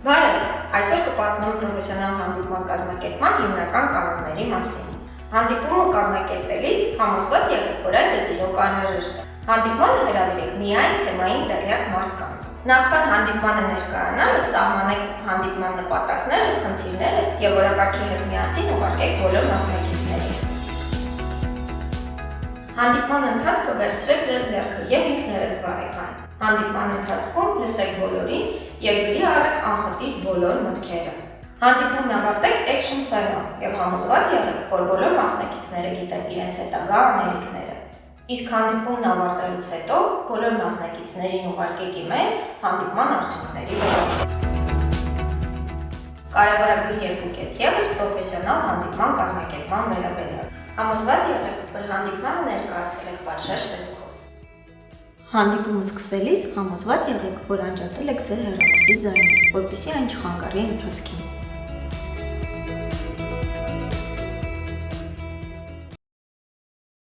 Բարև, այսօր կպատմեմ պրոֆեսիոնալ հանդիպման կազմակերպման հիմնական կանոնների մասին։ Հանդիպումը կազմակերպելիս համոզված եղեք, որ այդ ձեզ իրոք անհրաժեշտ է։ Հանդիպմանը հրավիրեք միայն թեմային տեղյակ մարդկանց։ Նախքան հանդիպմանը ներկայանալը սահմանեք հանդիպման նպատակները, խնդիրները և օրակարգի հետ միասին ուղարկեք բոլոր մասնակիցներին։ Հանդիպման ընթացքը վերցրեք ձեր ձեռքը և ինքներդ վարեք այն։ Հանդիպման ընթացքում լսեք բոլորին և գրի առեք անխտիր բոլոր մտքերը։ Հանդիպումն ավարտեք action plan-ով և համոզված եղեք, որ բոլոր մասնակիցները գիտեն իրենց հետագա անելիքները։ Իսկ հանդիպումն ավարտելուց հետո բոլոր մասնակիցներին ուղարկեք email հանդիպման արդյունքների վերաբերյալ։ Կարևորագույն երկու կետ ևս պրոֆեսիոնալ հանդիպման կազմակերպման վերաբերյալ։ Համոզված եղեք, որ հանդիպմանը ներկայացել եք պատշաճ տեսքով։ Հանդիպումը սկսելիս համոզված եղեք, որ անջատել եք ձեր հեռախոսի ձայնը, որպեսզի այն չխանգարի ընթացքին։